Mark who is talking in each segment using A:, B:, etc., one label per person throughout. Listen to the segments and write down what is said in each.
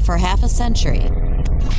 A: For half a century,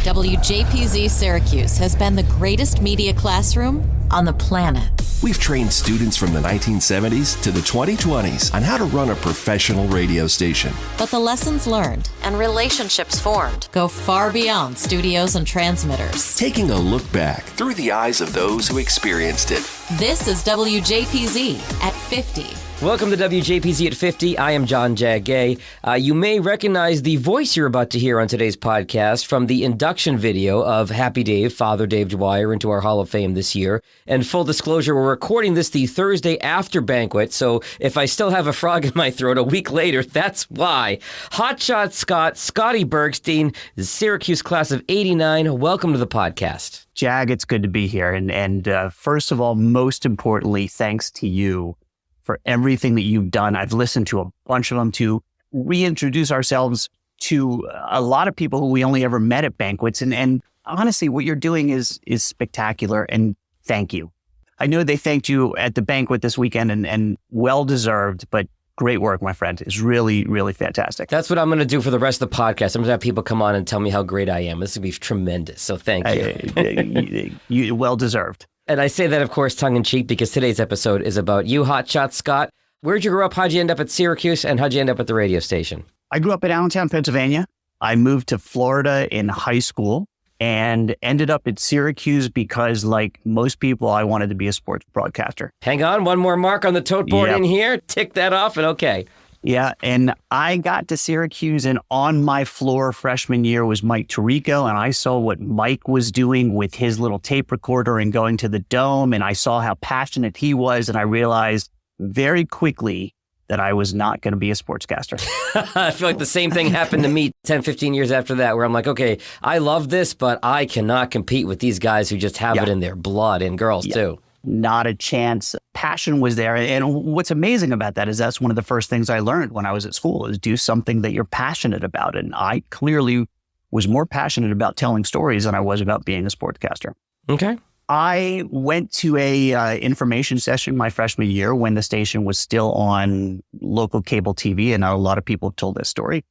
A: WJPZ Syracuse has been the greatest media classroom on the planet.
B: We've trained students from the 1970s to the 2020s on how to run a professional radio station.
A: But the lessons learned and relationships formed go far beyond studios and transmitters.
B: Taking a look back through the eyes of those who experienced it.
A: This is WJPZ at 50.
C: Welcome to WJPZ at 50. I am John Jagay. You may recognize the voice you're about to hear on today's podcast from the induction video of Happy Dave, Father Dave Dwyer, into our Hall of Fame this year. And full disclosure, we're recording this the Thursday after banquet, so if I still have a frog in my throat a week later, that's why. Hotshot Scott, Scotty Bergstein, the Syracuse class of '89. Welcome to the podcast.
D: Jag, it's good to be here. And first of all, most importantly, thanks to you for everything that you've done. I've listened to a bunch of them to reintroduce ourselves to a lot of people who we only ever met at banquets. And honestly, what you're doing is spectacular. And thank you. I know they thanked you at the banquet this weekend and well-deserved, but great work, my friend. It's really, really fantastic.
C: That's what I'm going to do for the rest of the podcast. I'm going to have people come on and tell me how great I am. This is going to be tremendous. So thank you.
D: You well-deserved.
C: And I say that, of course, tongue-in-cheek, because today's episode is about you, Hotshot Scott. Where'd you grow up? How'd you end up at Syracuse? And how'd you end up at the radio station?
D: I grew up in Allentown, Pennsylvania. I moved to Florida in high school and ended up at Syracuse because, like most people, I wanted to be a sports broadcaster.
C: Hang on, one more mark on the tote board in here. Tick that off and okay.
D: Yeah, and I got to Syracuse, and on my floor freshman year was Mike Tirico, and I saw what Mike was doing with his little tape recorder and going to the Dome, and I saw how passionate he was, and I realized very quickly that I was not going to be a sportscaster.
C: I feel like the same thing happened to me 10, 15 years after that, where I'm like, okay, I love this, but I cannot compete with these guys who just have it in their blood, and girls too. Not a chance.
D: Passion was there. And what's amazing about that is that's one of the first things I learned when I was at school is do something that you're passionate about. And I clearly was more passionate about telling stories than I was about being a sportscaster.
C: Okay.
D: I went to a information session my freshman year when the station was still on local cable TV. And a lot of people have told this story.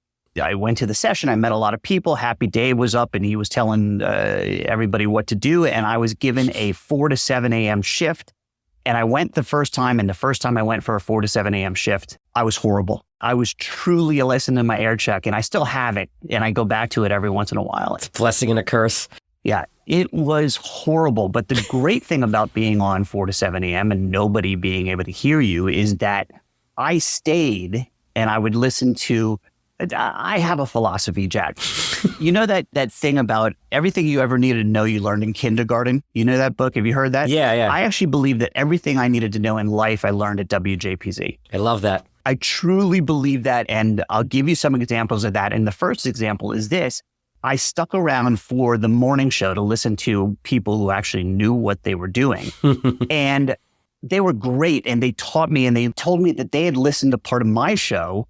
D: I went to the session. I met a lot of people. Happy Dave was up and he was telling everybody what to do. And I was given a 4 to 7 a.m. shift. And I went the first time. And the first time I went for a 4 to 7 a.m. shift, I was horrible. I was truly a lesson in my air check. And I still have it. And I go back to it every once in a while.
C: It's a blessing and a curse.
D: Yeah, it was horrible. But the great thing about being on 4 to 7 a.m. and nobody being able to hear you is that I stayed and I would listen to... I have a philosophy, Jack. You know that thing about everything you ever needed to know you learned in kindergarten? You know that book? Have you heard that?
C: Yeah.
D: I actually believe that everything I needed to know in life, I learned at WJPZ.
C: I love that.
D: I truly believe that, and I'll give you some examples of that. And the first example is this. I stuck around for the morning show to listen to people who actually knew what they were doing. And they were great, and they taught me, and they told me that they had listened to part of my show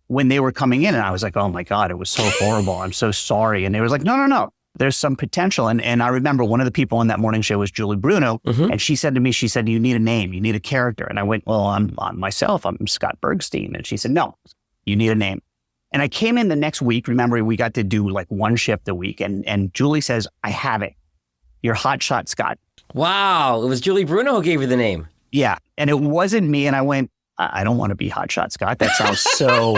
D: when they were coming in. And I was like, oh my God, it was so horrible. I'm so sorry. And they was like, no. There's some potential. And I remember one of the people on that morning show was Julie Bruno. And she said to me, you need a name, you need a character. And I went, well, I'm myself, I'm Scott Bergstein. And she said, no, you need a name. And I came in the next week. Remember, we got to do like one shift a week. And Julie says, I have it. You're Hotshot Scott.
C: Wow. It was Julie Bruno who gave you the name.
D: Yeah. And it wasn't me. And I went, I don't want to be Hotshot Scott. That sounds so...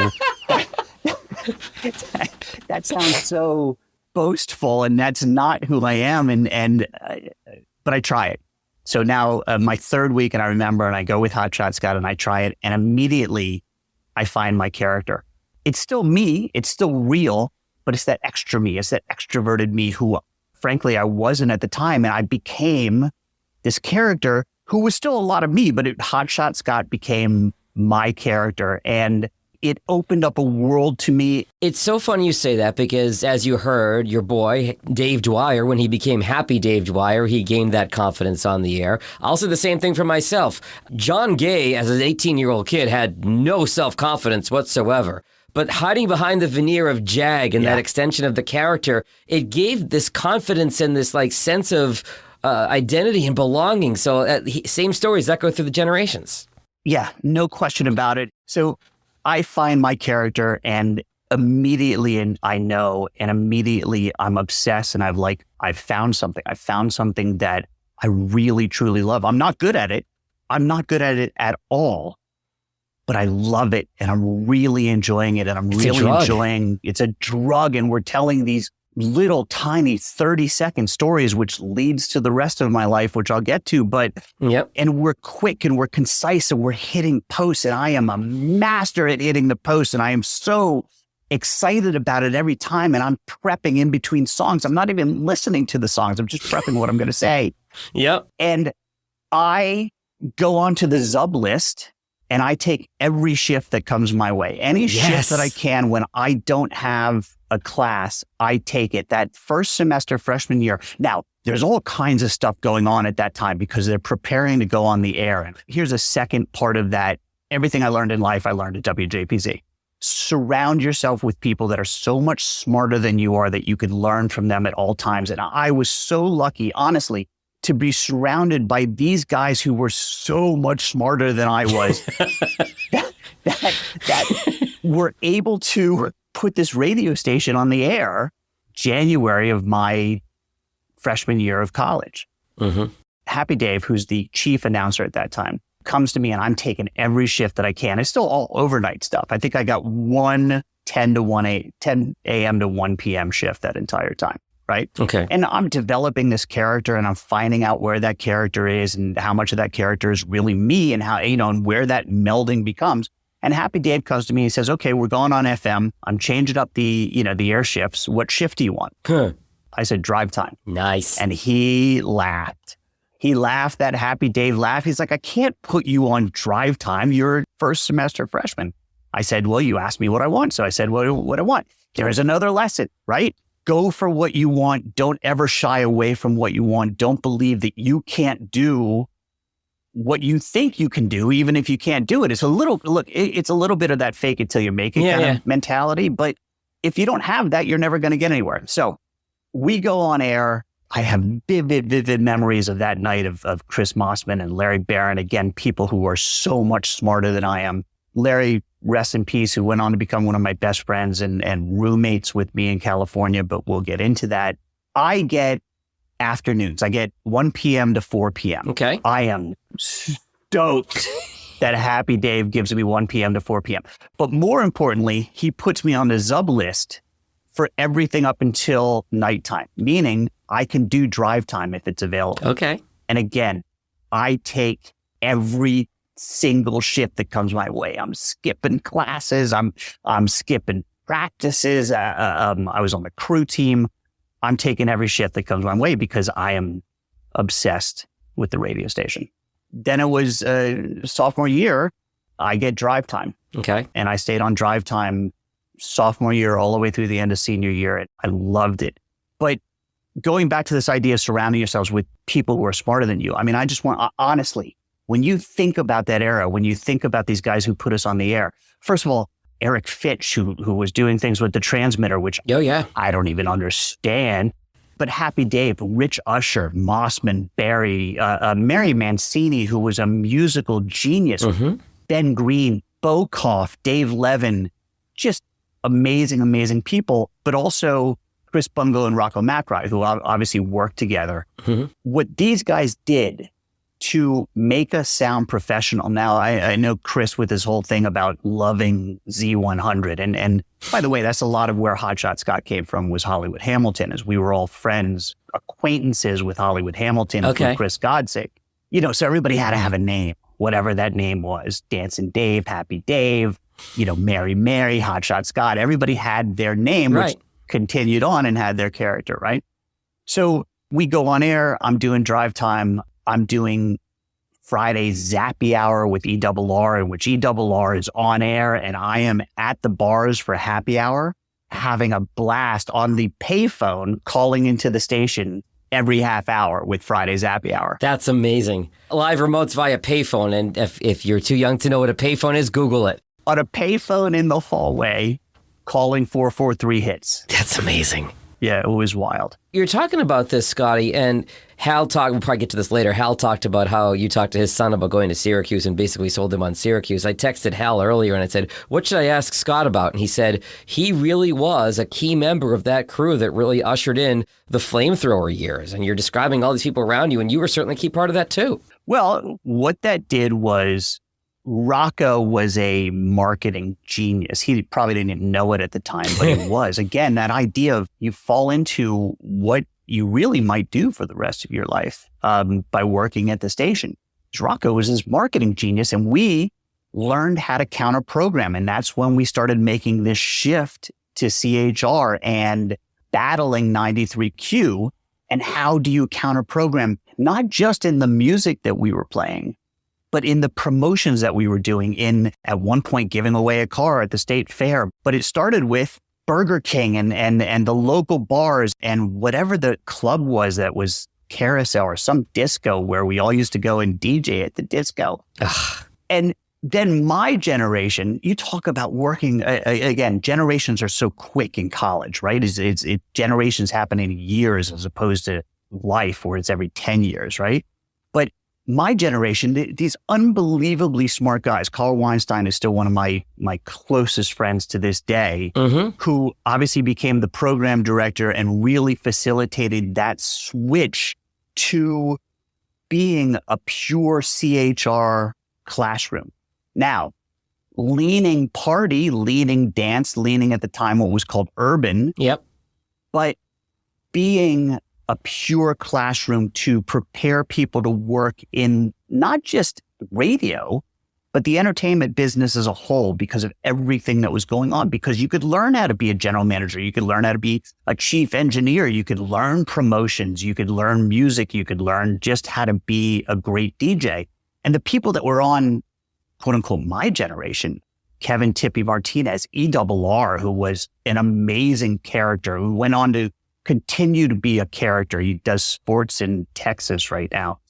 D: that sounds so boastful, and that's not who I am. But I try it. So now my third week, and I remember, and I go with Hotshot Scott, and I try it, and immediately I find my character. It's still me. It's still real, but it's that extra me. It's that extroverted me who, frankly, I wasn't at the time, and I became this character who was still a lot of me, but Hotshot Scott became my character, and it opened up a world to me.
C: It's so funny you say that because, as you heard, your boy, Dave Dwyer, when he became Happy Dave Dwyer, he gained that confidence on the air. I'll say the same thing for myself. John Gay, as an 18-year-old kid, had no self-confidence whatsoever. But hiding behind the veneer of Jag and that extension of the character, it gave this confidence and this like sense of identity and belonging. So same stories that go through the generations.
D: Yeah, no question about it. So I find my character, and immediately and I know, and immediately I'm obsessed, and I've found something. I found something that I really, truly love. I'm not good at it. I'm not good at it at all, but I love it, and I'm really enjoying it, and it's a drug, and we're telling these little tiny 30-second stories, which leads to the rest of my life, which I'll get to. But, and we're quick and we're concise and we're hitting posts, and I am a master at hitting the post, and I am so excited about it every time. And I'm prepping in between songs. I'm not even listening to the songs. I'm just prepping what I'm going to say.
C: Yep.
D: And I go onto the Zub list, and I take every shift that comes my way. Any shift that I can when I don't have a class, I take it. That first semester freshman year. Now, there's all kinds of stuff going on at that time because they're preparing to go on the air. And here's a second part of that. Everything I learned in life, I learned at WJPZ. Surround yourself with people that are so much smarter than you are that you can learn from them at all times. And I was so lucky, honestly, to be surrounded by these guys who were so much smarter than I was that were able to put this radio station on the air January of my freshman year of college. Happy Dave, who's the chief announcer at that time, comes to me, and I'm taking every shift that I can. It's still all overnight stuff. I think I got 10 a.m. to 1 p.m. shift that entire time. Right.
C: Okay.
D: And I'm developing this character, and I'm finding out where that character is and how much of that character is really me, and how, and where that melding becomes. And Happy Dave comes to me and says, okay, we're going on FM. I'm changing up the air shifts. What shift do you want? I said, drive time.
C: Nice.
D: And he laughed. He laughed, that Happy Dave laugh. He's like, I can't put you on drive time. You're a first semester freshman. I said, well, you asked me what I want. So I said, what I want. There's another lesson, right? Go for what you want. Don't ever shy away from what you want. Don't believe that you can't do what you think you can do, even if you can't do it. It's a little bit of that fake it till you make it kind of mentality. But if you don't have that, you're never going to get anywhere. So we go on air. I have vivid memories of that night of Chris Mossman and Larry Barron. Again, people who are so much smarter than I am. Larry, rest in peace, who went on to become one of my best friends and roommates with me in California, but we'll get into that. I get afternoons. I get 1 p.m. to 4 p.m.
C: Okay.
D: I am stoked that Happy Dave gives me 1 p.m. to 4 p.m. But more importantly, he puts me on the Zub list for everything up until nighttime, meaning I can do drive time if it's available.
C: Okay.
D: And again, I take every single shift that comes my way. I'm skipping classes. I'm skipping practices. I was on the crew team. I'm taking every shift that comes my way because I am obsessed with the radio station. Then it was sophomore year, I get drive time.
C: Okay.
D: And I stayed on drive time sophomore year all the way through the end of senior year. I loved it. But going back to this idea of surrounding yourselves with people who are smarter than you, I mean, I just want, honestly, when you think about that era, when you think about these guys who put us on the air, first of all, Eric Fitch, who was doing things with the transmitter, which I don't even understand. But Happy Dave, Rich Usher, Mossman, Barry, Mary Mancini, who was a musical genius, Ben Green, Bo Koff, Dave Levin, just amazing people, but also Chris Bungle and Rocco McRae, who obviously worked together. What these guys did to make us sound professional. Now, I know Chris with his whole thing about loving Z100. And by the way, that's a lot of where Hotshot Scott came from, was Hollywood Hamilton, as we were all friends, acquaintances with Hollywood Hamilton, with Chris Godsick. So everybody had to have a name, whatever that name was. Dancing Dave, Happy Dave, Mary, Hotshot Scott. Everybody had their name, which continued on and had their character, right? So we go on air. I'm doing drive time. I'm doing Friday Zappy Hour with ERR, in which ERR is on air, and I am at the bars for happy hour, having a blast on the payphone, calling into the station every half hour with Friday Zappy Hour.
C: That's amazing. Live remotes via payphone, and if you're too young to know what a payphone is, Google it.
D: On a payphone in the hallway, calling 443 hits.
C: That's amazing.
D: Yeah, it was wild.
C: You're talking about this, Scotty, and Hal talked, we'll probably get to this later. Hal talked about how you talked to his son about going to Syracuse and basically sold him on Syracuse. I texted Hal earlier and I said, what should I ask Scott about? And he said, he really was a key member of that crew that really ushered in the flamethrower years. And you're describing all these people around you, and you were certainly a key part of that too.
D: Well, what that did was Rocco was a marketing genius. He probably didn't even know it at the time, but he was. Again, that idea of you fall into what you really might do for the rest of your life by working at the station. Rocco was his marketing genius, and we learned how to counter program. And that's when we started making this shift to CHR and battling 93Q. And how do you counter program, not just in the music that we were playing, but in the promotions that we were doing, in at one point giving away a car at the state fair. But it started with Burger King and the local bars and whatever the club was that was Carousel or some disco where we all used to go and DJ at the disco. Ugh. And then my generation, you talk about working, again, generations are so quick in college, right? It's generations happen in years as opposed to life where it's every 10 years, right? But my generation, these unbelievably smart guys, Carl Weinstein is still one of my closest friends to this day, who obviously became the program director and really facilitated that switch to being a pure CHR classroom. Now, leaning party, leaning dance, leaning at the time what was called urban.
C: Yep.
D: But being a pure classroom to prepare people to work in not just radio, but the entertainment business as a whole because of everything that was going on. Because you could learn how to be a general manager. You could learn how to be a chief engineer. You could learn promotions. You could learn music. You could learn just how to be a great DJ. And the people that were on, quote unquote, my generation, Kevin Tippy Martinez, ERR, who was an amazing character, who went on to continue to be a character. He does sports in Texas right now.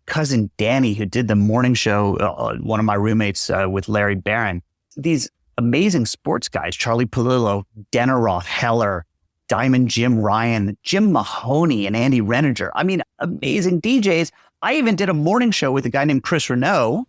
D: Cousin Danny, who did the morning show, one of my roommates with Larry Barron. These amazing sports guys, Charlie Palillo, Deneroth, Heller, Diamond Jim Ryan, Jim Mahoney, and Andy Reninger. I mean, amazing DJs. I even did a morning show with a guy named Chris Renaud,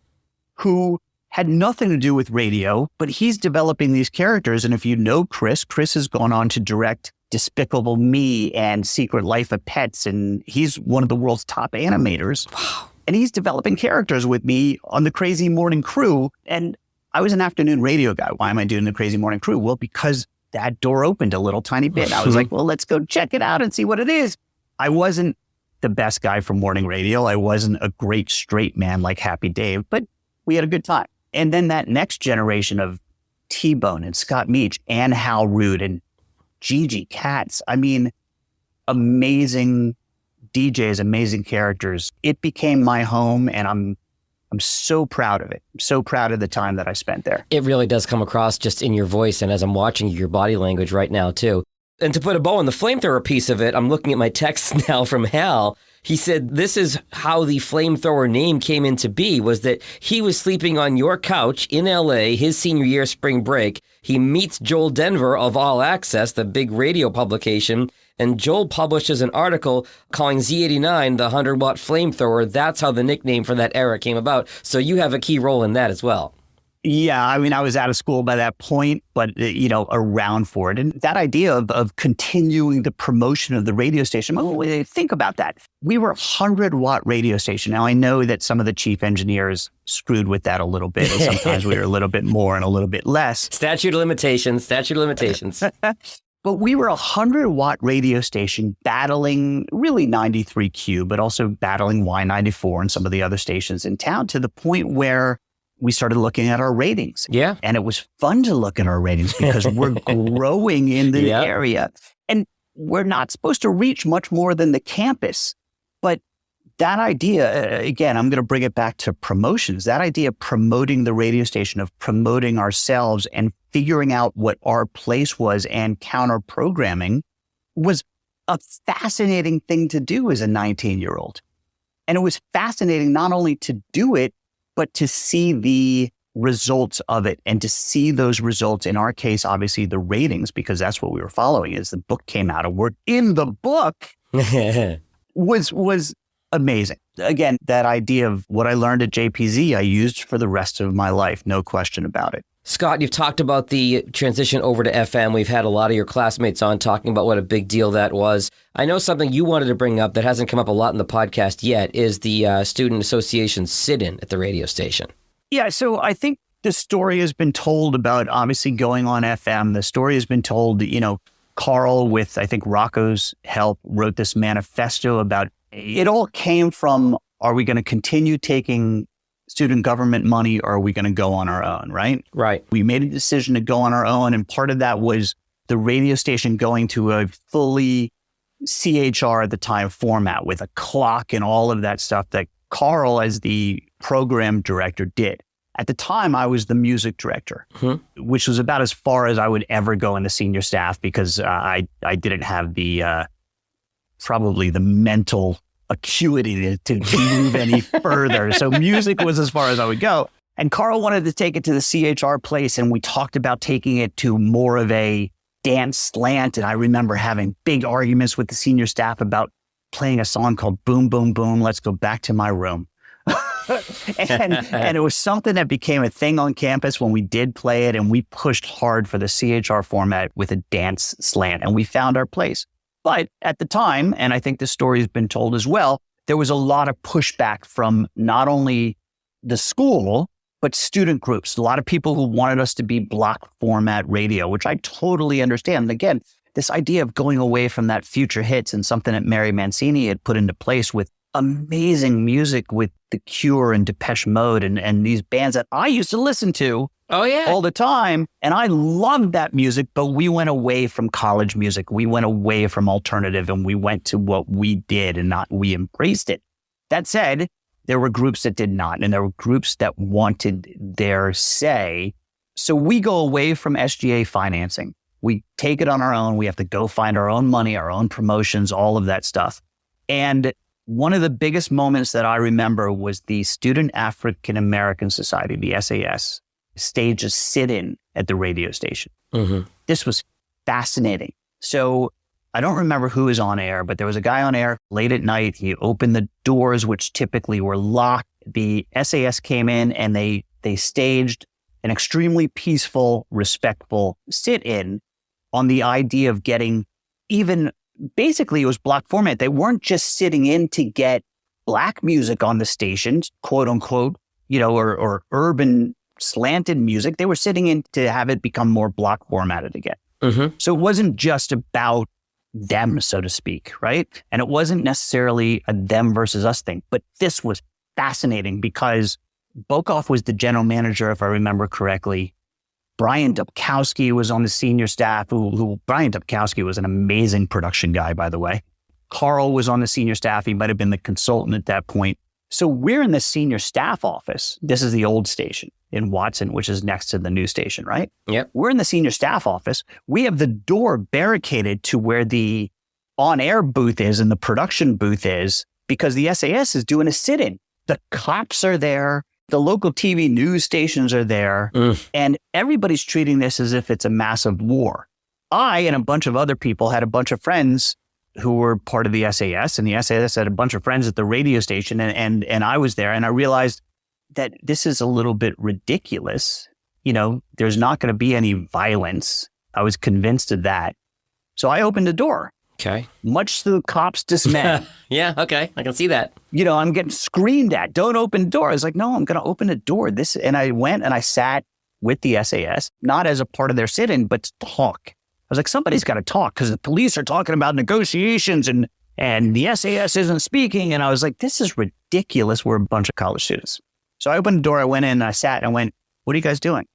D: who had nothing to do with radio, but he's developing these characters. And if you know Chris has gone on to direct Despicable Me and Secret Life of Pets, and he's one of the world's top animators. Wow. And he's developing characters with me on the Crazy Morning Crew. And I was an afternoon radio guy. Why am I doing the Crazy Morning Crew? Well, because that door opened a little tiny bit. I was like, well, let's go check it out and see what it is. I wasn't the best guy for morning radio. I wasn't a great straight man like Happy Dave, but we had a good time. And then that next generation of T-Bone and Scott Meach and Hal Root and Gigi Katz. I mean, amazing DJs, amazing characters. It became my home, and I'm so proud of it. I'm so proud of the time that I spent there.
C: It really does come across just in your voice, and as I'm watching your body language right now, too. And to put a bow on the flamethrower piece of it, I'm looking at my text now from Hal. He said this is how the flamethrower name came into be, was that he was sleeping on your couch in LA his senior year spring break. He meets Joel Denver of All Access, the big radio publication, and Joel publishes an article calling Z89 the 100-watt flamethrower. That's how the nickname for that era came about. So you have a key role in that as well.
D: Yeah, I mean, I was out of school by that point, but, around for it. And that idea of continuing the promotion of the radio station, think about that. We were a 100-watt radio station. Now, I know that some of the chief engineers screwed with that a little bit, and sometimes we were a little bit more and a little bit less.
C: Statute of limitations.
D: But we were a 100-watt radio station battling really 93Q, but also battling Y94 and some of the other stations in town, to the point where we started looking at our ratings.
C: Yeah.
D: And it was fun to look at our ratings because we're growing in the area. And we're not supposed to reach much more than the campus. But that idea, again, I'm going to bring it back to promotions. That idea of promoting the radio station, of promoting ourselves and figuring out what our place was and counter programming, was a fascinating thing to do as a 19-year-old. And it was fascinating not only to do it, but to see the results of it, and to see those results, in our case, obviously the ratings, because that's what we were following as the book came out, and we're in the book, was amazing. Again, that idea of what I learned at JPZ, I used for the rest of my life. No question about it.
C: Scott, you've talked about the transition over to FM. We've had a lot of your classmates on talking about what a big deal that was. I know something you wanted to bring up that hasn't come up a lot in the podcast yet is the Student Association sit-in at the radio station.
D: Yeah, so I think the story has been told about obviously going on FM. The story has been told, Carl, with I think Rocco's help, wrote this manifesto about it. All came from, are we going to continue taking student government money, or are we going to go on our own, right?
C: Right.
D: We made a decision to go on our own, and part of that was the radio station going to a fully CHR at the time format with a clock and all of that stuff that Carl, as the program director, did. At the time, I was the music director, which was about as far as I would ever go in the senior staff because I didn't have the probably the mental acuity to move any further. So music was as far as I would go. And Carl wanted to take it to the CHR place, and we talked about taking it to more of a dance slant. And I remember having big arguments with the senior staff about playing a song called Boom, Boom, Boom, Let's Go Back to My Room. and it was something that became a thing on campus when we did play it, and we pushed hard for the CHR format with a dance slant, and we found our place. But at the time, and I think the story has been told as well, there was a lot of pushback from not only the school, but student groups. A lot of people who wanted us to be block format radio, which I totally understand. And again, this idea of going away from that future hits and something that Mary Mancini had put into place with amazing music with The Cure and Depeche Mode and these bands that I used to listen to all the time. And I loved that music, but we went away from college music. We went away from alternative, and we went to what we did and not we embraced it. That said, there were groups that did not, and there were groups that wanted their say. So we go away from SGA financing. We take it on our own. We have to go find our own money, our own promotions, all of that stuff. And one of the biggest moments that I remember was the Student African American Society, the SAS, staged a sit-in at the radio station. This was fascinating. So I don't remember who was on air, but there was a guy on air late at night. He opened the doors, which typically were locked. The SAS came in and they staged an extremely peaceful, respectful sit-in on the idea of getting even, basically it was block format. They weren't just sitting in to get black music on the stations, quote unquote, or urban slanted music. They were sitting in to have it become more block formatted again. So it wasn't just about them, so to speak, right? And it wasn't necessarily a them versus us thing, but this was fascinating because Bokoff was the general manager, if I remember correctly. Brian Dubkowski was on the senior staff, who Brian Dubkowski was an amazing production guy, by the way. Carl was on the senior staff. He might have been the consultant at that point. So we're in the senior staff office. This is the old station in Watson, which is next to the new station, right?
C: Yep.
D: We're in the senior staff office. We have the door barricaded to where the on-air booth is and the production booth is because the SAS is doing a sit-in. The cops are there. The local TV news stations are there. And everybody's treating this as if it's a massive war. I and a bunch of other people had a bunch of friends who were part of the SAS, and the SAS had a bunch of friends at the radio station, and I was there, and I realized that this is a little bit ridiculous. There's not going to be any violence. I was convinced of that. So I opened the door.
C: Okay.
D: Much to the cops' dismay.
C: Yeah, okay. I can see that.
D: I'm getting screamed at. Don't open the door. I was like, no, I'm going to open the door. And I went and I sat with the SAS, not as a part of their sit-in, but to talk. I was like, somebody's got to talk because the police are talking about negotiations and the SAS isn't speaking. And I was like, this is ridiculous. We're a bunch of college students. So I opened the door. I went in and I sat and I went, what are you guys doing?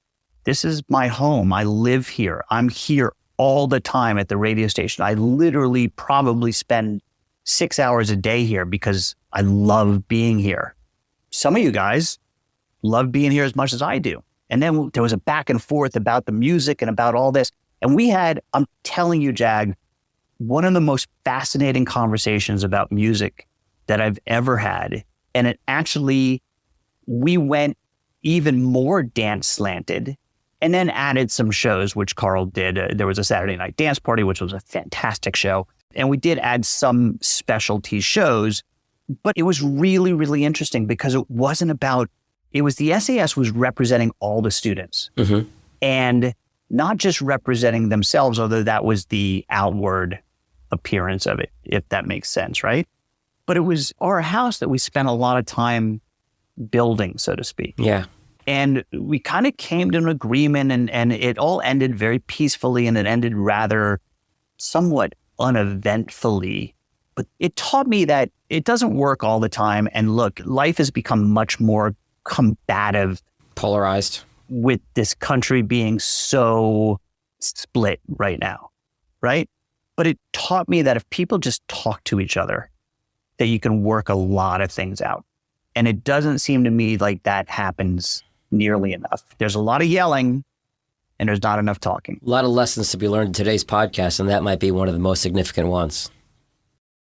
D: This is my home. I live here. I'm here all the time at the radio station. I literally probably spend 6 hours a day here because I love being here. Some of you guys love being here as much as I do. And then there was a back and forth about the music and about all this. And we had, I'm telling you, Jag, one of the most fascinating conversations about music that I've ever had. And it actually, we went even more dance slanted and then added some shows, which Carl did. There was a Saturday night dance party, which was a fantastic show. And we did add some specialty shows, But it was really, really interesting because it wasn't about, it was the SAS was representing all the students and not just representing themselves, although that was the outward appearance of it, if that makes sense, right? But it was our house that we spent a lot of time building, so to speak.
C: Yeah.
D: And we kind of came to an agreement and it all ended very peacefully and it ended rather somewhat uneventfully. But it taught me that it doesn't work all the time. And look, life has become much more combative.
C: Polarized.
D: With this country being so split right now, right? But it taught me that if people just talk to each other, that you can work a lot of things out. And it doesn't seem to me like that happens nearly enough. There's a lot of yelling and there's not enough talking.
C: A lot of lessons to be learned in today's podcast, and that might be one of the most significant ones.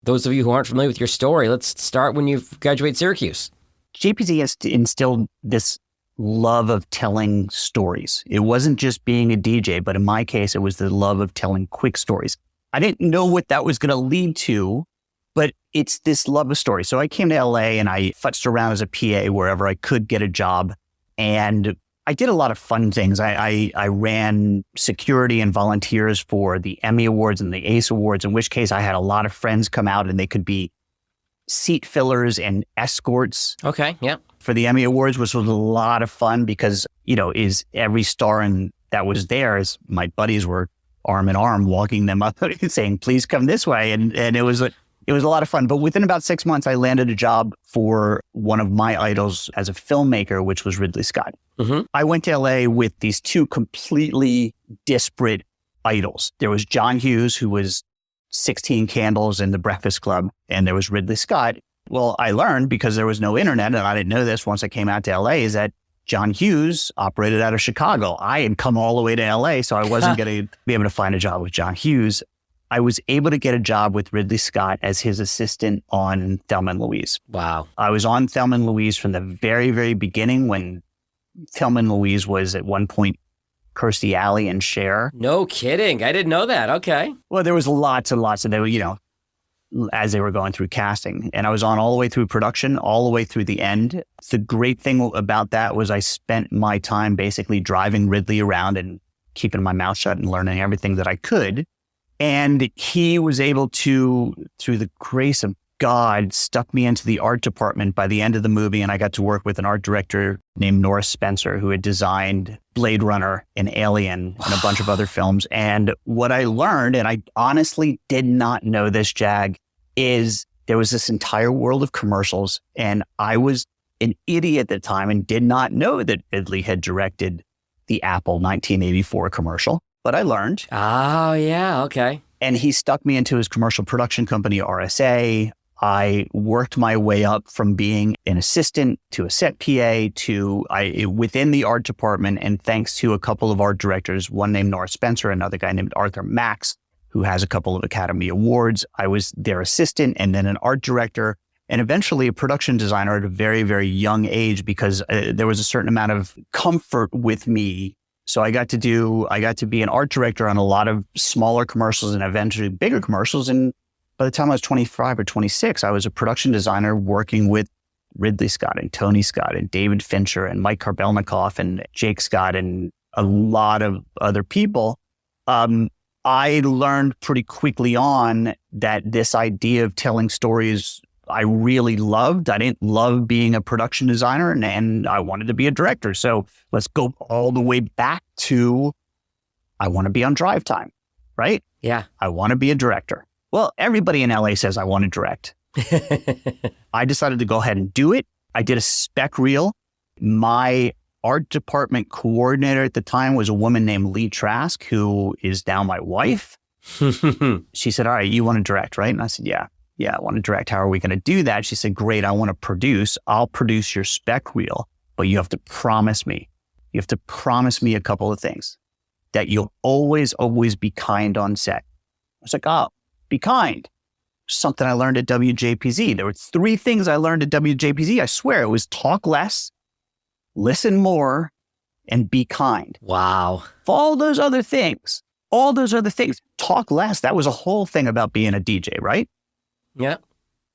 C: Those of you who aren't familiar with your story, let's start when you graduate Syracuse.
D: JPZ has instilled this love of telling stories. It wasn't just being a DJ, but in my case, it was the love of telling quick stories. I didn't know what that was going to lead to, but it's this love of stories. So I came to LA and I futzed around as a PA wherever I could get a job. And I did a lot of fun things. I ran security and volunteers for the Emmy Awards and the ACE Awards, in which case I had a lot of friends come out and they could be seat fillers and escorts.
C: Okay, yeah.
D: For the Emmy Awards, which was a lot of fun because, you know, is every star that was there, as my buddies were arm in arm walking them up saying, please come this way. And it was a lot of fun. But within about 6 months, I landed a job for one of my idols as a filmmaker, which was Ridley Scott. I went to LA with these two completely disparate idols. There was John Hughes, who was 16 Candles in The Breakfast Club, and there was Ridley Scott. Well, I learned, because there was no internet, and I didn't know this once I came out to LA, is that John Hughes operated out of Chicago. I had come all the way to LA, so I wasn't going to be able to find a job with John Hughes. I was able to get a job with Ridley Scott as his assistant on Thelma and Louise.
C: Wow.
D: I was on Thelma and Louise from the very, very beginning, when Thelma and Louise was at one point Kirstie Alley and Cher.
C: No kidding. I didn't know that. Okay.
D: Well, there was lots and lots of them, you know, as they were going through casting. And I was on all the way through production, all the way through the end. The great thing about that was I spent my time basically driving Ridley around and keeping my mouth shut and learning everything that I could. And he was able to, through the grace of God, stuck me into the art department by the end of the movie. And I got to work with an art director named Nora Spencer, who had designed Blade Runner and Alien and a bunch of other films. And what I learned, and I honestly did not know this, Jag, is there was this entire world of commercials. And I was an idiot at the time and did not know that Ridley had directed the Apple 1984 commercial. But I learned.
C: Oh, yeah. Okay.
D: And he stuck me into his commercial production company, RSA. I worked my way up from being an assistant to a set PA to within the art department. And thanks to a couple of art directors, one named Nora Spencer, another guy named Arthur Max, who has a couple of Academy Awards, I was their assistant and then an art director and eventually a production designer at a very, very young age, because there was a certain amount of comfort with me. So I got to be an art director on a lot of smaller commercials and eventually bigger commercials. And by the time I was 25 or 26, I was a production designer working with Ridley Scott and Tony Scott and David Fincher and Mike Karbelnikoff and Jake Scott and a lot of other people. I learned pretty quickly on that this idea of telling stories I really loved. I didn't love being a production designer and I wanted to be a director. So let's go all the way back to, I want to be on Drive Time, right?
C: Yeah.
D: I want to be a director. Well, everybody in LA says I want to direct. I decided to go ahead and do it. I did a spec reel. My art department coordinator at the time was a woman named Lee Trask, who is now my wife. She said, all right, you want to direct, right? And I said, yeah, I want to direct. How are we going to do that? She said, great, I want to produce. I'll produce your spec reel, but you have to promise me. You have to promise me a couple of things. That you'll always, always be kind on set. I was like, oh, be kind. Something I learned at WJPZ. There were 3 things I learned at WJPZ. I swear it was talk less, listen more, and be kind.
C: Wow.
D: All those other things, talk less. That was a whole thing about being a DJ, right?
C: Yeah.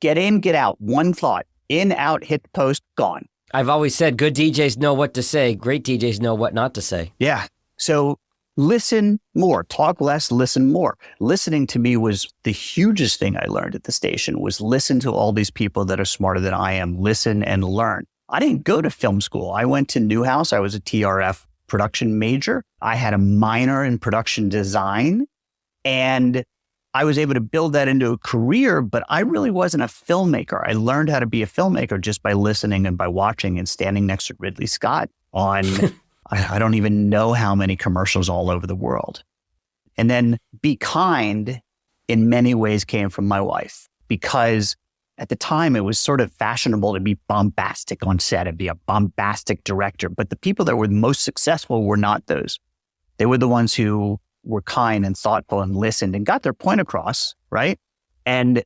D: Get in, get out. One thought. In, out, hit the post, gone.
C: I've always said good DJs know what to say. Great DJs know what not to say.
D: Yeah. So listen more, talk less, listen more. Listening to me was the hugest thing I learned at the station, was listen to all these people that are smarter than I am, listen and learn. I didn't go to film school. I went to Newhouse. I was a TRF production major. I had a minor in production design, and I was able to build that into a career, but I really wasn't a filmmaker. I learned how to be a filmmaker just by listening and by watching and standing next to Ridley Scott on, I don't even know how many commercials all over the world. And then Be Kind in many ways came from my wife, because at the time it was sort of fashionable to be bombastic on set and be a bombastic director. But the people that were most successful were not those. They were the ones who were kind and thoughtful and listened and got their point across, right? And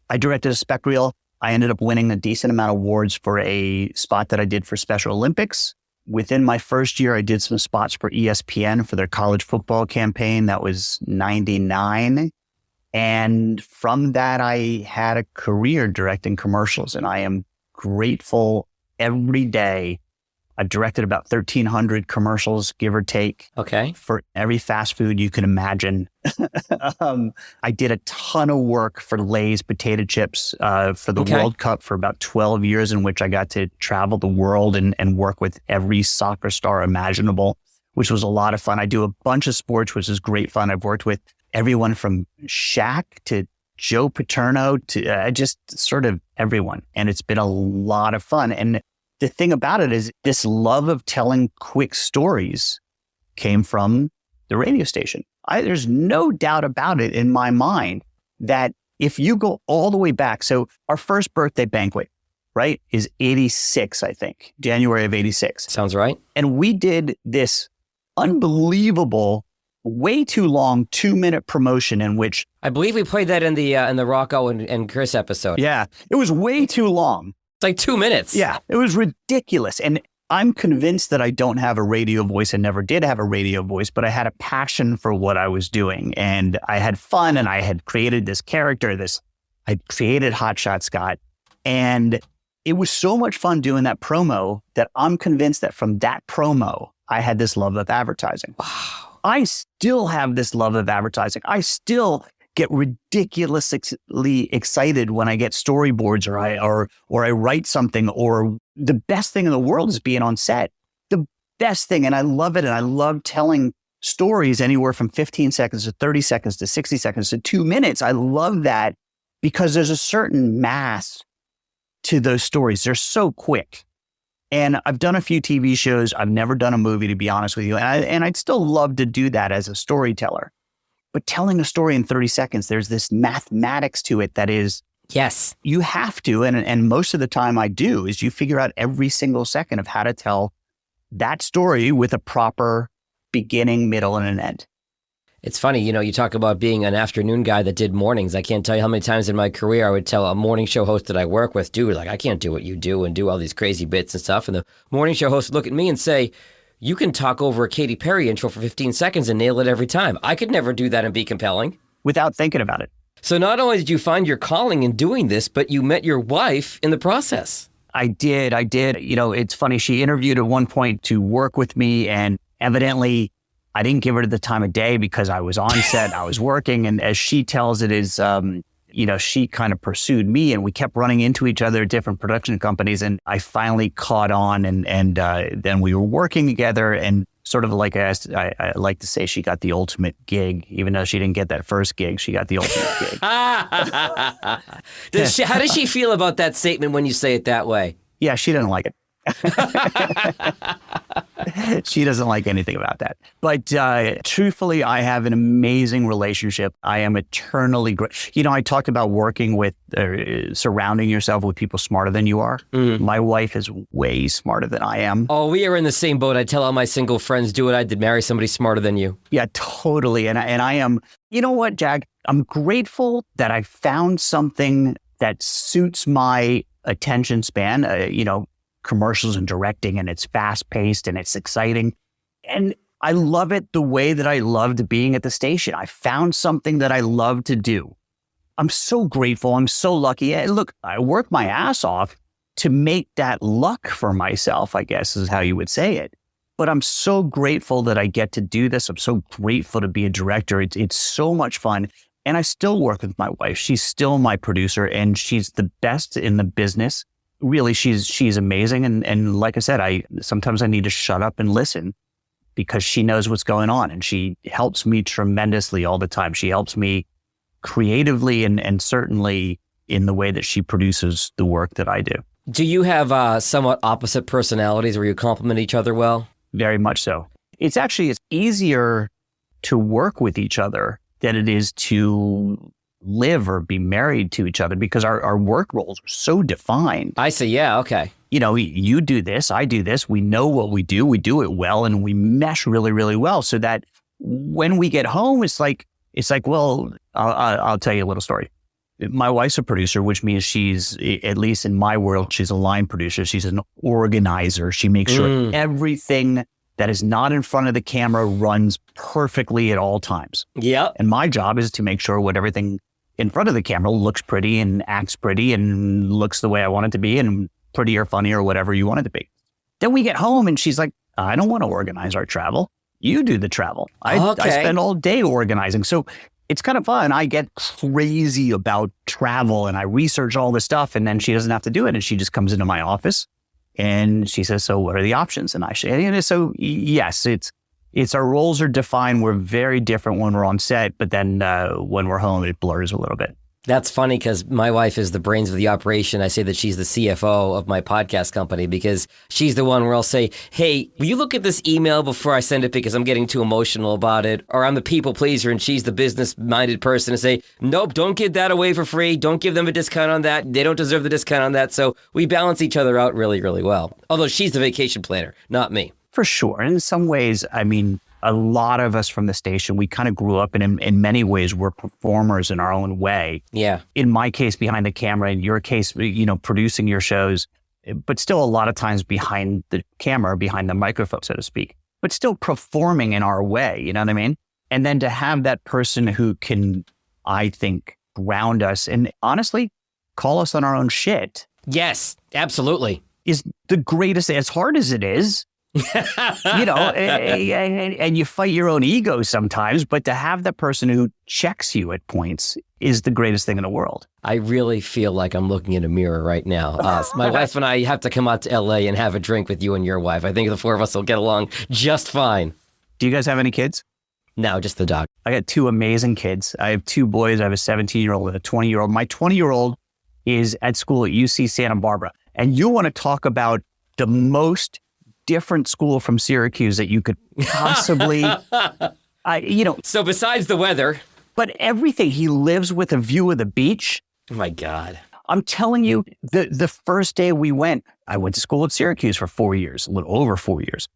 D: I directed a spec reel. I ended up winning a decent amount of awards for a spot that I did for Special Olympics. Within my first year, I did some spots for ESPN for their college football campaign. That was 99. And from that, I had a career directing commercials, and I am grateful every day. I've directed about 1,300 commercials, give or take.
C: Okay.
D: For every fast food you can imagine. I did a ton of work for Lay's potato chips for the World Cup for about 12 years, in which I got to travel the world and work with every soccer star imaginable, which was a lot of fun. I do a bunch of sports, which is great fun. I've worked with everyone from Shaq to Joe Paterno to just sort of everyone. And it's been a lot of fun. And the thing about it is this love of telling quick stories came from the radio station. There's no doubt about it in my mind that if you go all the way back, so our first birthday banquet, right, is 86, I think, January of 86.
C: Sounds right.
D: And we did this unbelievable, way too long 2-minute promotion in which
C: I believe we played that in the Rocco and Chris episode.
D: Yeah, it was way too long.
C: It's like 2 minutes.
D: Yeah, it was ridiculous. And I'm convinced that I don't have a radio voice and never did have a radio voice, but I had a passion for what I was doing. And I had fun, and I had created this character, I created Hotshot Scott. And it was so much fun doing that promo that I'm convinced that from that promo, I had this love of advertising.
C: Wow.
D: I still have this love of advertising. I still get ridiculously excited when I get storyboards or I write something, or the best thing in the world is being on set. The best thing. And I love it. And I love telling stories anywhere from 15 seconds to 30 seconds to 60 seconds to 2 minutes. I love that because there's a certain mass to those stories. They're so quick. And I've done a few TV shows. I've never done a movie, to be honest with you. And I'd still love to do that as a storyteller. But telling a story in 30 seconds, there's this mathematics to it that is,
C: yes,
D: you have to. And most of the time I do is you figure out every single second of how to tell that story with a proper beginning, middle, and an end.
C: It's funny, you talk about being an afternoon guy that did mornings. I can't tell you how many times in my career I would tell a morning show host that I work with, dude, like, I can't do what you do and do all these crazy bits and stuff. And the morning show host would look at me and say, you can talk over a Katy Perry intro for 15 seconds and nail it every time. I could never do that and be compelling.
D: Without thinking about it.
C: So not only did you find your calling in doing this, but you met your wife in the process.
D: I did. It's funny. She interviewed at one point to work with me, and evidently I didn't give her the time of day because I was on set, I was working. And as she tells it is, she kind of pursued me, and we kept running into each other at different production companies. And I finally caught on, and then we were working together, and sort of like I like to say, she got the ultimate gig. Even though she didn't get that first gig, she got the ultimate gig.
C: How does she feel about that statement when you say it that way?
D: Yeah, she doesn't like it. She doesn't like anything about that. But truthfully, I have an amazing relationship. I am eternally grateful. I talked about working with, surrounding yourself with people smarter than you are. Mm. My wife is way smarter than I am.
C: Oh, we are in the same boat. I tell all my single friends, do what I did, marry somebody smarter than you.
D: Yeah, totally. And I am, you know what, Jack? I'm grateful that I found something that suits my attention span, commercials and directing, and it's fast paced and it's exciting. And I love it the way that I loved being at the station. I found something that I love to do. I'm so grateful. I'm so lucky. And look, I work my ass off to make that luck for myself, I guess is how you would say it. But I'm so grateful that I get to do this. I'm so grateful to be a director. It's so much fun. And I still work with my wife. She's still my producer and she's the best in the business. Really, she's amazing. And like I said, sometimes I need to shut up and listen because she knows what's going on. And she helps me tremendously all the time. She helps me creatively and certainly in the way that she produces the work that I do.
C: Do you have somewhat opposite personalities where you complement each other well?
D: Very much so. It's easier to work with each other than it is to live or be married to each other because our work roles are so defined.
C: I see. Yeah. Okay.
D: You know, you do this, I do this. We know what we do it well, and we mesh really, really well so that when we get home, it's like, well, I'll tell you a little story. My wife's a producer, which means she's, at least in my world, she's a line producer. She's an organizer. She makes sure everything that is not in front of the camera runs perfectly at all times.
C: Yeah.
D: And my job is to make sure everything in front of the camera looks pretty and acts pretty and looks the way I want it to be and pretty or funny or whatever you want it to be. Then we get home and she's like, I don't want to organize our travel. You do the travel. I spend all day organizing. So it's kind of fun. I get crazy about travel and I research all this stuff and then she doesn't have to do it. And she just comes into my office and she says, so what are the options? And I say, and so yes, it's our roles are defined. We're very different when we're on set, but then when we're home, it blurs a little bit.
C: That's funny because my wife is the brains of the operation. I say that she's the CFO of my podcast company because she's the one where I'll say, hey, will you look at this email before I send it because I'm getting too emotional about it? Or I'm the people pleaser and she's the business-minded person to say, nope, don't give that away for free. Don't give them a discount on that. They don't deserve the discount on that. So we balance each other out really, really well. Although she's the vacation planner, not me.
D: For sure. And in some ways, I mean, a lot of us from the station, we kind of grew up and in many ways we're performers in our own way.
C: Yeah.
D: In my case, behind the camera, in your case, you know, producing your shows, but still a lot of times behind the camera, behind the microphone, so to speak, but still performing in our way. You know what I mean? And then to have that person who can, I think, ground us and honestly call us on our own shit.
C: Yes, absolutely.
D: Is the greatest, as hard as it is. You know, and you fight your own ego sometimes, but to have that person who checks you at points is the greatest thing in the world.
C: I really feel like I'm looking in a mirror right now. My wife and I have to come out to LA and have a drink with you and your wife. I think the four of us will get along just fine.
D: Do you guys have any kids?
C: No, just the dog.
D: I got two amazing kids. I have two boys. I have a 17-year-old and a 20-year-old. My 20-year-old is at school at UC Santa Barbara. And you want to talk about the most different school from Syracuse that you could possibly,
C: So besides the weather.
D: But everything, he lives with a view of the beach.
C: Oh my God.
D: I'm telling you, the first day we went, I went to school at Syracuse for 4 years, a little over 4 years.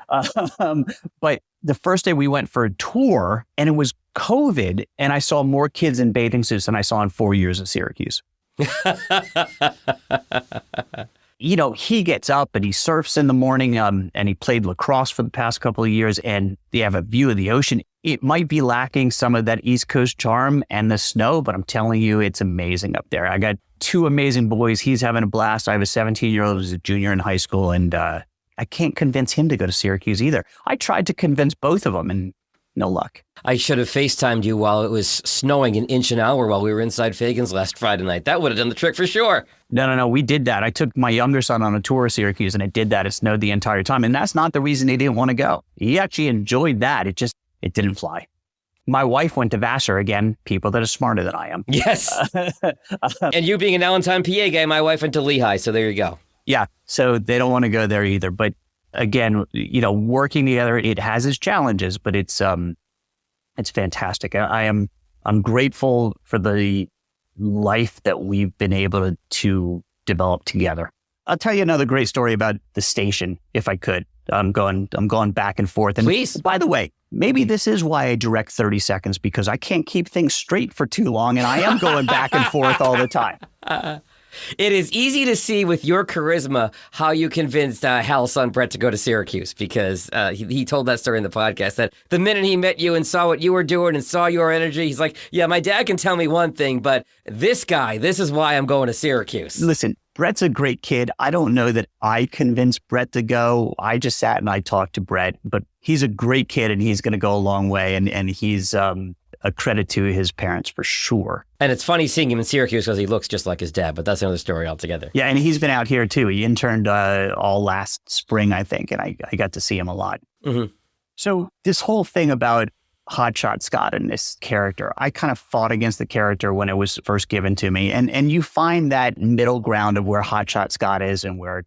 D: But the first day we went for a tour and it was COVID and I saw more kids in bathing suits than I saw in 4 years at Syracuse. You know, he gets up and he surfs in the morning and he played lacrosse for the past couple of years and they have a view of the ocean. It might be lacking some of that East Coast charm and the snow, but I'm telling you, it's amazing up there. I got two amazing boys. He's having a blast. I have a 17-year-old who's a junior in high school and I can't convince him to go to Syracuse either. I tried to convince both of them and no luck.
C: I should have FaceTimed you while it was snowing an inch an hour while we were inside Fagan's last Friday night. That would have done the trick for sure.
D: No. We did that. I took my younger son on a tour of Syracuse and it did that. It snowed the entire time. And that's not the reason he didn't want to go. He actually enjoyed that. It didn't fly. My wife went to Vassar again, people that are smarter than I am.
C: Yes. And you being an Allentown, PA guy, my wife went to Lehigh. So there you go.
D: Yeah. So they don't want to go there either. But again, you know, working together, it has its challenges, but it's fantastic. I'm grateful for the life that we've been able to develop together. I'll tell you another great story about the station, if I could. I'm going back and forth. And
C: please.
D: By the way, maybe this is why I direct 30 seconds because I can't keep things straight for too long and I am going back and forth all the time.
C: It is easy to see with your charisma how you convinced Hal's son Brett to go to Syracuse, because he told that story in the podcast that the minute he met you and saw what you were doing and saw your energy, he's like, yeah, my dad can tell me one thing, but this guy, this is why I'm going to Syracuse.
D: Listen, Brett's a great kid. I don't know that I convinced Brett to go. I just sat and I talked to Brett, but he's a great kid and he's going to go a long way. And he's a credit to his parents for sure.
C: And it's funny seeing him in Syracuse because he looks just like his dad, but that's another story altogether.
D: Yeah, and he's been out here too. He interned all last spring, I think, and I got to see him a lot.
C: Mm-hmm.
D: So this whole thing about Hotshot Scott and this character, I kind of fought against the character when it was first given to me. And you find that middle ground of where Hotshot Scott is and where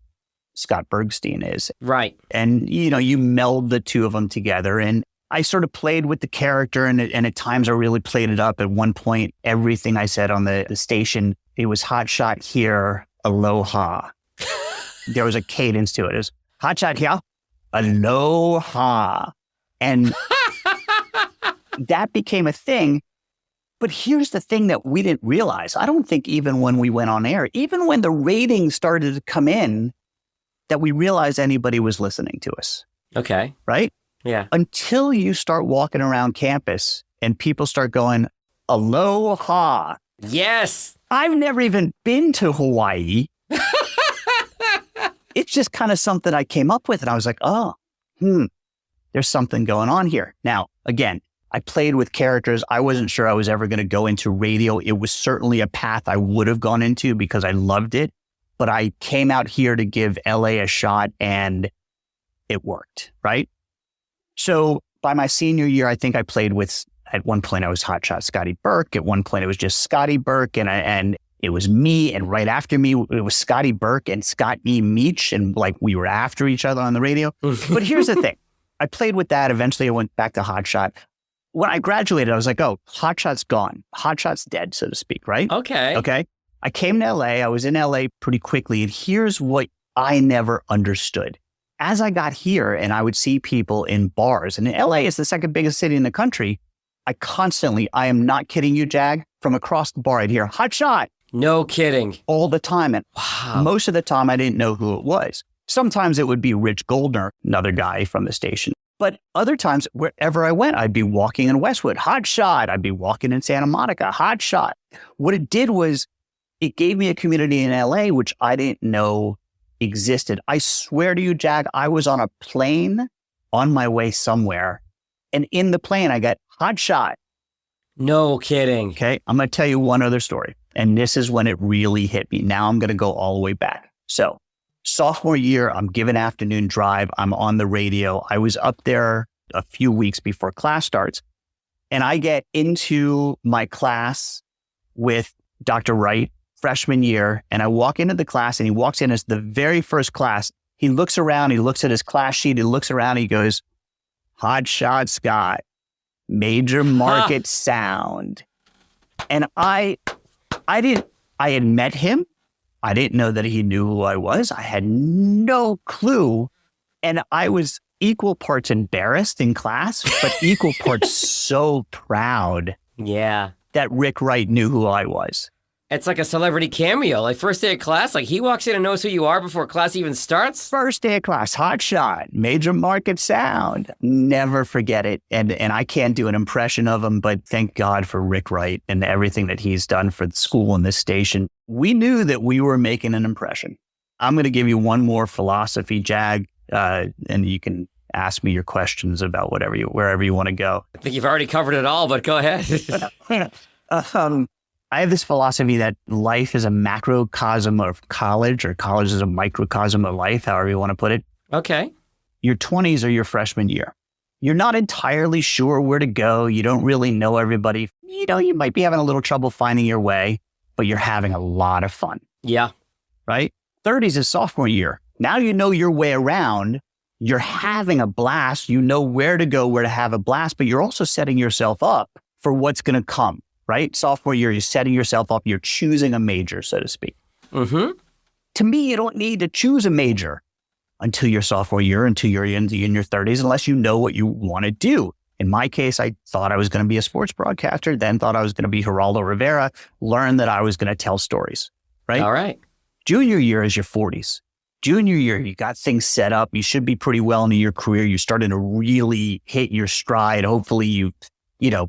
D: Scott Bergstein is.
C: Right.
D: And, you meld the two of them together. And I sort of played with the character and at times I really played it up. At one point, everything I said on the station, it was Hotshot here, aloha. There was a cadence to it. It was Hotshot here, aloha. And that became a thing. But here's the thing that we didn't realize. I don't think even when we went on air, even when the ratings started to come in, that we realized anybody was listening to us.
C: Okay.
D: Right?
C: Yeah.
D: Until you start walking around campus and people start going, aloha.
C: Yes.
D: I've never even been to Hawaii. It's just kind of something I came up with. And I was like, there's something going on here. Now, again, I played with characters. I wasn't sure I was ever going to go into radio. It was certainly a path I would have gone into because I loved it. But I came out here to give LA a shot and it worked, right? So by my senior year, I think I played with, at one point I was Hotshot Scotty Burke. At one point it was just Scotty Burke and it was me. And right after me, it was Scotty Burke and Scott E. Meach. And like we were after each other on the radio. But here's the thing. I played with that. Eventually I went back to Hotshot. When I graduated, I was like, oh, Hotshot's gone. Hotshot's dead, so to speak, right?
C: Okay.
D: I came to LA. I was in LA pretty quickly. And here's what I never understood. As I got here and I would see people in bars, and LA is the second biggest city in the country, I am not kidding you, Jag, from across the bar, I'd hear, Hotshot.
C: No kidding.
D: All the time. And
C: wow.
D: Most of the time, I didn't know who it was. Sometimes it would be Rich Goldner, another guy from the station. But other times, wherever I went, I'd be walking in Westwood, Hotshot. I'd be walking in Santa Monica, Hotshot. What it did was it gave me a community in LA, which I didn't know existed. I swear to you, Jag, I was on a plane on my way somewhere. And in the plane, I got Hotshot.
C: No kidding.
D: Okay. I'm going to tell you one other story. And this is when it really hit me. Now I'm going to go all the way back. So sophomore year, I'm given afternoon drive. I'm on the radio. I was up there a few weeks before class starts. And I get into my class with Dr. Wright, freshman year. And I walk into the class and he walks in as the very first class. He looks around, he looks at his class sheet, he looks around, he goes, Hotshot Scott, major market sound. And I had met him. I didn't know that he knew who I was. I had no clue. And I was equal parts embarrassed in class, but equal parts so proud.
C: Yeah.
D: That Rick Wright knew who I was.
C: It's like a celebrity cameo. Like first day of class, like he walks in and knows who you are before class even starts.
D: First day of class, Hotshot, major market sound. Never forget it. And I can't do an impression of him, but thank God for Rick Wright and everything that he's done for the school and this station. We knew that we were making an impression. I'm going to give you one more philosophy, Jag, and you can ask me your questions about wherever you want to go.
C: I think you've already covered it all, but go ahead.
D: I have this philosophy that life is a macrocosm of college, or college is a microcosm of life, however you want to put it.
C: Okay.
D: Your 20s are your freshman year. You're not entirely sure where to go. You don't really know everybody. You might be having a little trouble finding your way, but you're having a lot of fun.
C: Yeah.
D: Right? 30s is sophomore year. Now you know your way around. You're having a blast. You know where to go, where to have a blast, but you're also setting yourself up for what's going to come. Right? Sophomore year, you're setting yourself up. You're choosing a major, so to speak.
C: Mm-hmm.
D: To me, you don't need to choose a major until your sophomore year, until you're in your 30s, unless you know what you want to do. In my case, I thought I was going to be a sports broadcaster, then thought I was going to be Geraldo Rivera, learned that I was going to tell stories. right?
C: All right.
D: Junior year is your 40s. Junior year, you got things set up. You should be pretty well into your career. You're starting to really hit your stride. Hopefully you've,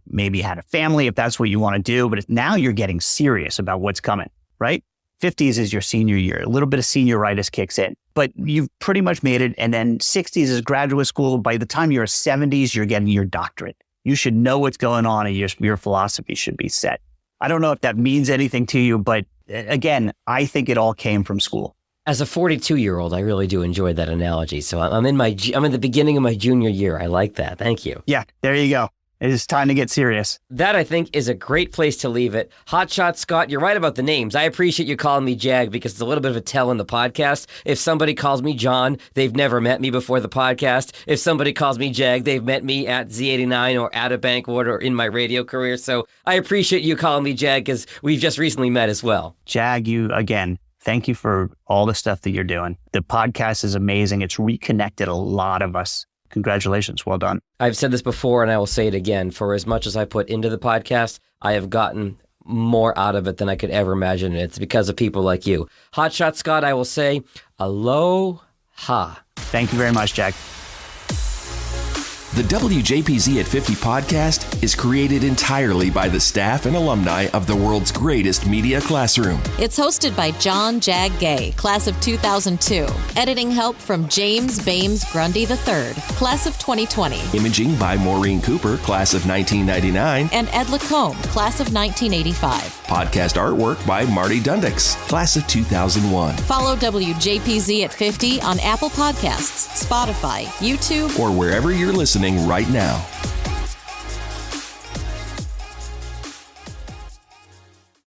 D: maybe had a family if that's what you want to do. But now you're getting serious about what's coming, right? 50s is your senior year. A little bit of senioritis kicks in, but you've pretty much made it. And then 60s is graduate school. By the time you're 70s, you're getting your doctorate. You should know what's going on and your philosophy should be set. I don't know if that means anything to you, but again, I think it all came from school.
C: As a 42-year-old, I really do enjoy that analogy. So I'm in the beginning of my junior year. I like that. Thank you.
D: Yeah, there you go. It is time to get serious.
C: That, I think, is a great place to leave it. Hotshot Scott, you're right about the names. I appreciate you calling me Jag because it's a little bit of a tell in the podcast. If somebody calls me John, they've never met me before the podcast. If somebody calls me Jag, they've met me at Z89 or at a Bankwood or in my radio career. So I appreciate you calling me Jag because we've just recently met as well.
D: Jag, thank you for all the stuff that you're doing. The podcast is amazing. It's reconnected a lot of us. Congratulations. Well done.
C: I've said this before and I will say it again. For as much as I put into the podcast, I have gotten more out of it than I could ever imagine. It's because of people like you. Hotshot Scott, I will say, aloha.
D: Thank you very much, Jack.
B: The WJPZ at 50 podcast is created entirely by the staff and alumni of the world's greatest media classroom.
A: It's hosted by John Jag Gay, class of 2002. Editing help from James Bames Grundy III, class of 2020.
B: Imaging by Maureen Cooper, class of 1999.
A: And Ed Lacombe, class of 1985.
B: Podcast artwork by Marty Dundix, class of 2001.
A: Follow WJPZ at 50 on Apple Podcasts, Spotify, YouTube,
B: or wherever you're listening right now.